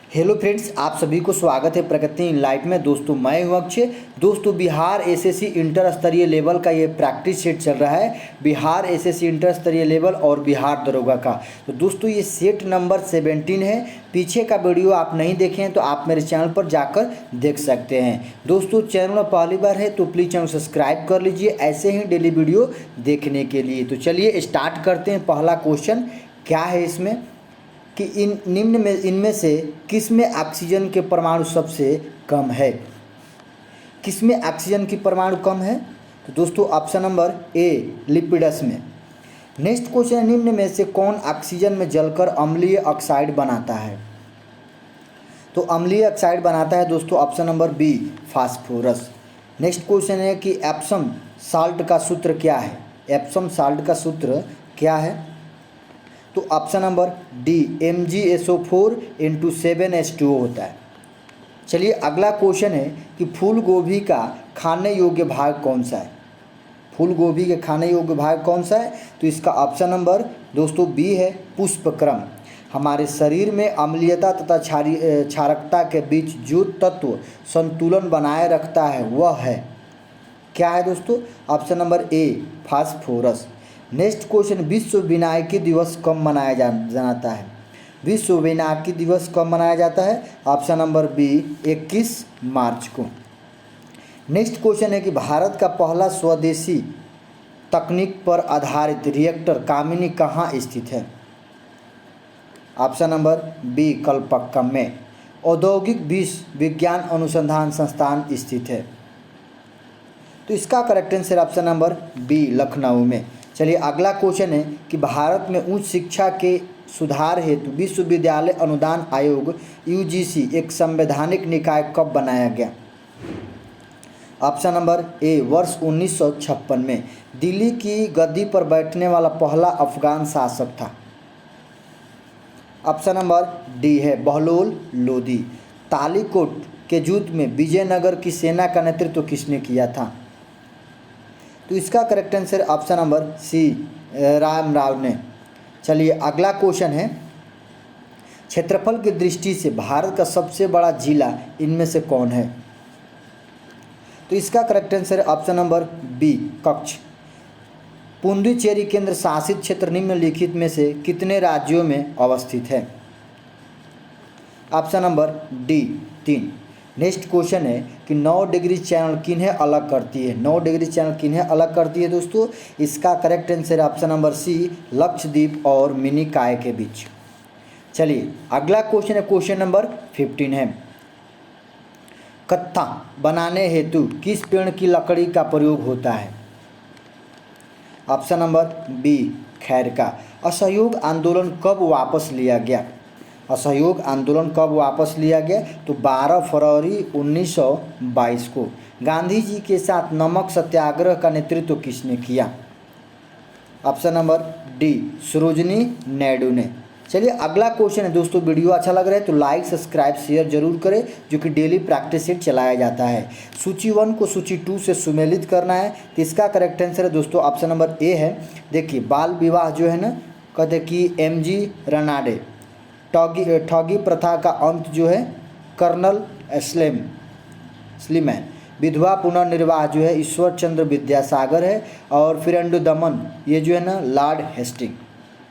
Hello friends, आप सभी को स्वागत है प्रगति इन लाइफ में। दोस्तों मैं हूं अक्षय। दोस्तों बिहार एसएससी इंटर स्तरीय लेवल का ये प्रैक्टिस सेट चल रहा है, बिहार एसएससी इंटर स्तरीय लेवल और बिहार दरोगा का। तो दोस्तों ये सेट नंबर 17 है। पीछे का वीडियो आप नहीं देखे हैं तो आप मेरे चैनल पर जाकर देख सकते हैं। दोस्तों चैनल में पहली बार है तो प्लीज़ चैनल सब्सक्राइब कर लीजिए ऐसे ही डेली वीडियो देखने के लिए। तो चलिए स्टार्ट करते हैं। पहला क्वेश्चन क्या है इसमें कि इनमें से किस में ऑक्सीजन के परमाणु सबसे कम है। किस में ऑक्सीजन की परमाणु कम है? तो दोस्तों ऑप्शन नंबर ए लिपिडस में। नेक्स्ट क्वेश्चन, निम्न में से कौन ऑक्सीजन में जलकर अम्लीय ऑक्साइड बनाता है? तो अम्लीय ऑक्साइड बनाता है दोस्तों option number B phosphorus. Next question है कि एप्सम साल्ट का सूत्र क्या है? एप्सम साल्ट का सूत्र क्या है? तो option number D MgSO4 × 7H2O होता है। चलिए अगला क्वेश्चन है कि फूल गोभी का खाने योग्य भाग कौन सा है? फूल गोभी के खाने योग्य भाग कौन सा है? तो इसका ऑप्शन नंबर दोस्तों बी है पुष्पक्रम। हमारे शरीर में अम्लीयता तथा क्षारकता के बीच जो तत्व संतुलन बनाए रखता है वह है क्या है दोस्तों? Option number A phosphorus. Next question, विश्व विनायकी दिवस कब मनाया जाता है? विश्व विनायकी दिवस कब मनाया जाता है? ऑप्शन नंबर बी 21 मार्च को। नेक्स्ट क्वेश्चन है कि भारत का पहला स्वदेशी तकनीक पर आधारित रिएक्टर कामिनी कहाँ स्थित है? ऑप्शन नंबर बी कलपक्कम में। औद्योगिक विज्ञान अनुसंधान संस्थान स्थित है। तो इसका correct answer option number B Lucknow में। चलिए अगला क्वेश्चन है कि भारत में उच्च शिक्षा के सुधार हेतु विश्वविद्यालय अनुदान आयोग UGC एक संवैधानिक निकाय कब बनाया गया? ऑप्शन नंबर ए वर्ष 1956 में। दिल्ली की गद्दी पर बैठने वाला पहला अफगान शासक था। ऑप्शन नंबर डी है बहलोल लोदी। तालीकोट के युद्ध में विजयनगर की सेना का नेतृत्व किसने किया था? तो इसका correct answer option number C Ram Rao ने। चलिए अगला क्वेश्चन है, क्षेत्रफल की दृष्टि से भारत का सबसे बड़ा जिला इनमें से कौन है? तो इसका correct answer option number B Kutch. Puducherry केंद्र शासित क्षेत्र निम्नलिखित में से कितने राज्यों में अवस्थित है? Option number D 3। Next question है कि 9 डिग्री चैनल किन्हें अलग करती है? 9 डिग्री चैनल किन्हें अलग करती है दोस्तों? इसका correct answer option number C Lakshadweep और मिनिकॉय के बीच। चलिए अगला क्वेश्चन है, क्वेश्चन नंबर 15 है, कत्था बनाने हेतु किस पेड़ की लकड़ी का प्रयोग होता है? ऑप्शन नंबर बी खैर का। असहयोग आंदोलन कब वापस लिया गया? असहयोग आंदोलन कब वापस लिया गया? तो 12 फरवरी 1922 को। गांधी जी के साथ नमक सत्याग्रह का नेतृत्व किसने किया? Option number D Sarojini Naidu ने। चलिए अगला क्वेश्चन है दोस्तों, वीडियो अच्छा लग रहा है तो लाइक सब्सक्राइब शेयर जरूर करें, जो कि डेली प्रैक्टिस सेट चलाया जाता है। सूची 1 को सूची 2 से सुमेलित करना है। तो इसका करेक्ट आंसर है दोस्तों ऑप्शन नंबर ए है। देखिए बाल विवाह जो है ना, कहते कि MG रनाडे। ठगी प्रथा का अंत जो है कर्नल स्लीमैन। विधवा पुनर्निर्वाह जो है ईश्वर चंद्र विद्यासागर है। और फिरेंडो दमन ये जो है ना लॉर्ड हेस्टिंग।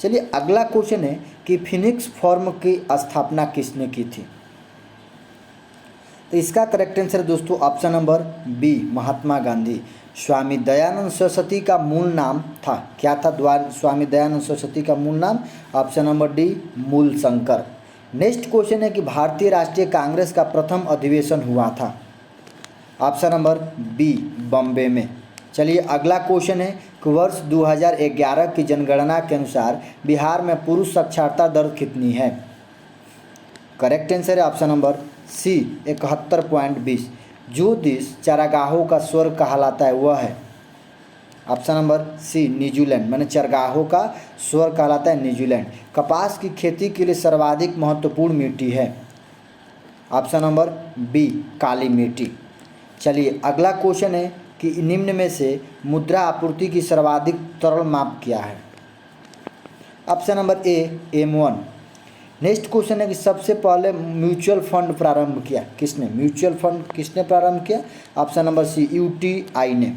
चलिए अगला क्वेश्चन है कि फिनिक्स फॉर्म की स्थापना किसने की थी? तो इसका करेक्ट आंसर दोस्तों option number B Mahatma Gandhi. Swami Dayanand Saraswati का मूल नाम था क्या था? स्वामी दयानंद सरस्वती का मूल नाम ऑप्शन नंबर डी मूल शंकर। नेक्स्ट क्वेश्चन है कि भारतीय राष्ट्रीय कांग्रेस का प्रथम अधिवेशन हुआ था। ऑप्शन नंबर बी बॉम्बे में। चलिए अगला क्वेश्चन है कि वर्ष 2011 की जनगणना के अनुसार बिहार में पुरुष साक्षरता दर कितनी है? करेक्ट आंसर है ऑप्शन नंबर सी 71.20। जो देश चरागाहों का स्वर्ग कहलाता है वह है ऑप्शन नंबर सी न्यूजीलैंड। मैंने चरागाहों का स्वर्ग कहलाता है न्यूजीलैंड। कपास की खेती के लिए सर्वाधिक महत्वपूर्ण मिट्टी है ऑप्शन नंबर बी काली मिट्टी। चलिए अगला क्वेश्चन है कि निम्न में से मुद्रा आपूर्ति की सर्वाधिक तरल माप क्या है? Option number A M1। Next question है कि सबसे पहले म्यूचुअल फंड प्रारंभ किया किसने? म्यूचुअल फंड किसने प्रारंभ किया? ऑप्शन नंबर सी, यूटीआई ने।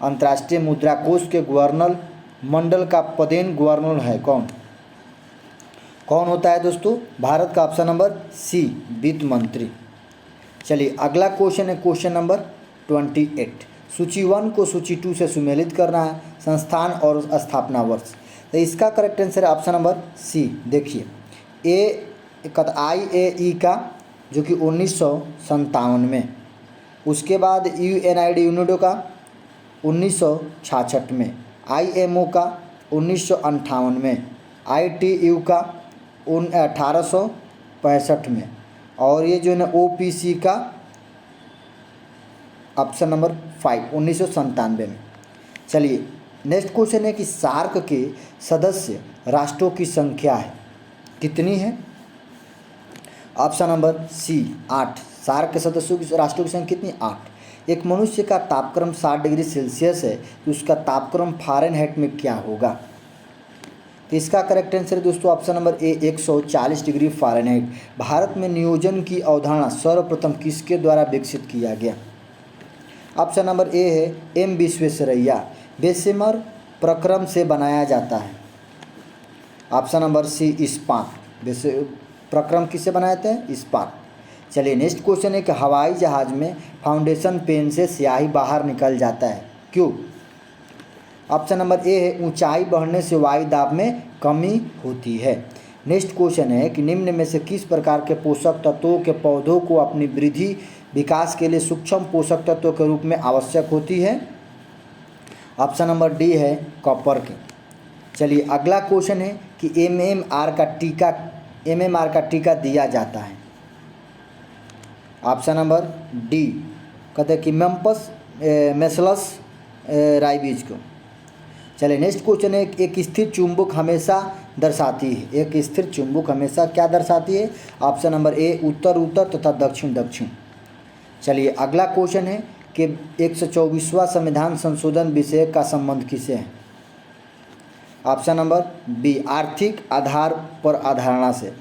अंतर्राष्ट्रीय मुद्रा कोष के गवर्नर मंडल का पदेन गवर्नर है कौन? कौन होता है दोस्तों? भारत का ऑप्शन नंबर सी, वित्त मंत्री। चलिए अगला क्वेश्चन है क्वेश्चन नंबर 28। सूची 1 को सूची 2 से सुमेलित करना है, संस्थान और स्थापना वर्ष। तो इसका करेक्ट आंसर है ऑप्शन नंबर सी। देखिए IAEA का जो कि 1957 में, उसके बाद UNID यूनिडो का 1966 में, IMO का 1958 में, ITU का 1865 में, और ये जो है ना OPC का ऑप्शन नंबर 5 1997 में। चलिए नेक्स्ट क्वेश्चन है कि सार्क के सदस्य राष्ट्रों की संख्या है कितनी है? ऑप्शन नंबर सी 8। सार्क के सदस्यों की राष्ट्रों की संख्या कितनी? 8। एक मनुष्य का तापक्रम 60 डिग्री सेल्सियस है तो उसका तापक्रम फ़ारेनहाइट में क्या होगा? तो इसका करेक्ट आंसर है दोस्तों option number A 140 degree Fahrenheit. Bharat में नियोजन की अवधारणा सर्वप्रथम किसके द्वारा विकसित किया गया? ऑप्शन नंबर ए है एम विश्वेश्वरैया। बेशेमर प्रक्रम से बनाया जाता है। ऑप्शन नंबर सी इस्पात। प्रक्रम किससे बनाए जाते हैं? इस्पात। चलिए नेक्स्ट क्वेश्चन है कि हवाई जहाज़ में फाउंडेशन पेन से स्याही बाहर निकल जाता है क्यों? ऑप्शन नंबर ए है ऊंचाई बढ़ने से वायु दाब में कमी होती है। नेक्स्ट क्वेश्चन है कि निम्न में से किस प्रकार के पोषक तत्वों के पौधों को अपनी वृद्धि विकास के लिए सूक्ष्म पोषक तत्वों के रूप में आवश्यक होती है? ऑप्शन नंबर डी है कॉपर के। चलिए अगला क्वेश्चन है कि एमएमआर का टीका दिया जाता है। ऑप्शन नंबर डी कहते हैं कि मेसलस राइबीज को। चलिए नेक्स्ट क्वेश्चन है एक स्थिर चुंबक हमेशा दर्शाती है। एक स्थिर चुंबक हमेशा क्या दर्शाती है? Option number A Uttar Uttar तथा दक्षिण दक्षिण। चलिए अगला क्वेश्चन है कि 124वां संविधान संशोधन विषय का संबंध किसे है? ऑप्शन नंबर बी आर्थिक आधार पर अवधारणा से।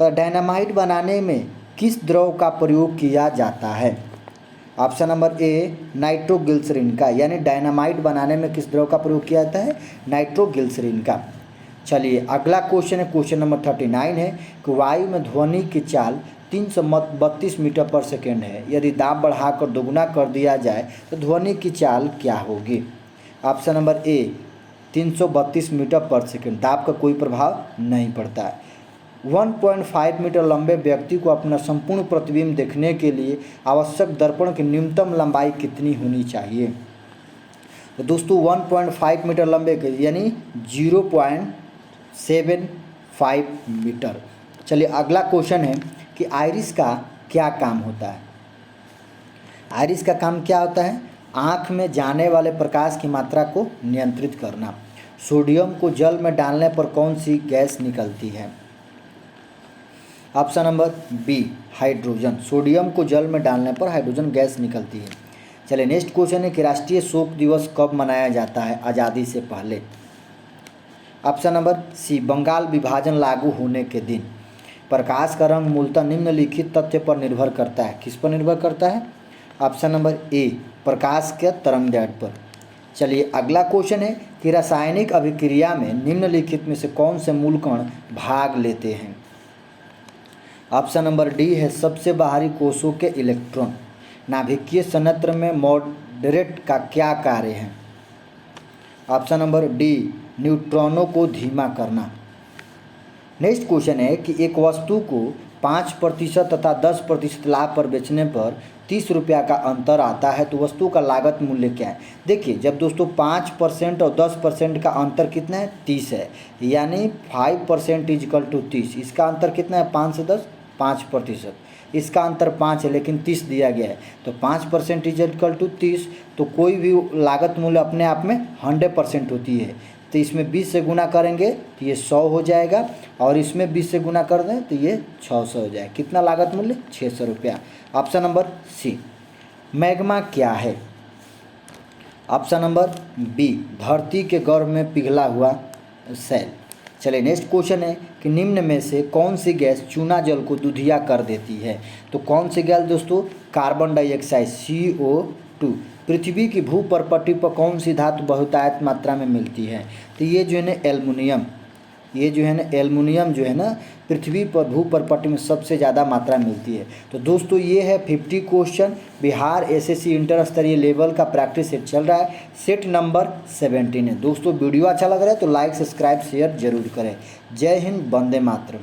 डायनामाइट बनाने में किस द्रव का प्रयोग किया जाता है? ऑप्शन नंबर ए नाइट्रोग्लिसरीन का। यानी डायनामाइट बनाने में किस द्रव का प्रयोग किया जाता है? नाइट्रोग्लिसरीन का। चलिए अगला क्वेश्चन है क्वेश्चन नंबर 39 है कि वायु में ध्वनि की चाल 332 मीटर पर सेकेंड है। यदि दाब बढ़ाकर दोगुना कर दिया जाए तो ध्वनि की चाल क्या होगी? ऑप्शन नंबर ए 332 मीटर पर सेकेंड। दाब का कोई प्रभाव नहीं पड़ता है। 1.5 मीटर लंबे व्यक्ति को अपना संपूर्ण प्रतिबिंब देखने के लिए आवश्यक दर्पण की न्यूनतम लंबाई कितनी होनी चाहिए? तो दोस्तों 1.5 मीटर लंबे के यानी 0.75 मीटर। चलिए अगला क्वेश्चन है कि आइरिस का क्या काम होता है? आइरिस का काम क्या होता है? आँख में जाने वाले प्रकाश की मात्रा को नियंत्रित करना। सोडियम को जल में डालने पर कौन सी गैस निकलती है? Option number B hydrogen. Sodium को जल में डालने पर हाइड्रोजन गैस निकलती है। चलिए नेक्स्ट क्वेश्चन है कि राष्ट्रीय शोक दिवस कब मनाया जाता है आज़ादी से पहले? ऑप्शन नंबर सी बंगाल विभाजन लागू होने के दिन। प्रकाश का रंग मूलतः निम्नलिखित तथ्य पर निर्भर करता है। किस पर निर्भर करता है? ऑप्शन नंबर ए प्रकाश के तरंगदैर्घ्य पर। चलिए अगला क्वेश्चन है कि रासायनिक अभिक्रिया में निम्नलिखित में से कौन से मूलकण भाग लेते हैं? ऑप्शन नंबर डी है सबसे बाहरी कोषों के इलेक्ट्रॉन। नाभिकीय संयंत्र में मॉडरेट का क्या कार्य है? ऑप्शन नंबर डी न्यूट्रॉनों को धीमा करना। नेक्स्ट क्वेश्चन है कि एक वस्तु को 5% तथा 10% लाभ पर बेचने पर 30 रुपया का अंतर आता है तो वस्तु का लागत मूल्य क्या है? देखिए जब दोस्तों 5% और 10% का अंतर कितना है? 30 है। यानी 5% इजकल टू 30। इसका अंतर कितना है? 5 से 10 5%। इसका अंतर 5 है लेकिन 30 दिया गया है तो 5% इजकल टू 30। तो कोई भी लागत मूल्य अपने आप में 100% होती है। तो इसमें 20 से गुना करेंगे तो ये 100 हो जाएगा और इसमें 20 से गुना कर दें तो ये 600 हो जाएगा। कितना लागत मूल्य? 600 रुपया। ऑप्शन नंबर सी। मैग्मा क्या है? ऑप्शन नंबर बी धरती के गर्भ में पिघला हुआ सेल। चलिए नेक्स्ट क्वेश्चन है कि निम्न में से कौन सी गैस चूना जल को दूधिया कर देती है। तो कौन सी गैस दोस्तों, कार्बन डाइऑक्साइड CO2। पृथ्वी की भूपर्पटी पर कौन सी धातु बहुतायत मात्रा में मिलती है। तो ये जो है ना एल्युमिनियम, ये जो है ना एल्युमिनियम जो है ना पृथ्वी पर भूपर्पटी में सबसे ज़्यादा मात्रा मिलती है। तो दोस्तों ये है 50 क्वेश्चन बिहार एसएससी इंटर स्तरीय लेवल का प्रैक्टिस सेट चल रहा है, सेट नंबर 17 है। दोस्तों वीडियो अच्छा लग रहा है तो लाइक सब्सक्राइब शेयर जरूर करें। जय हिंद, वंदे मातरम।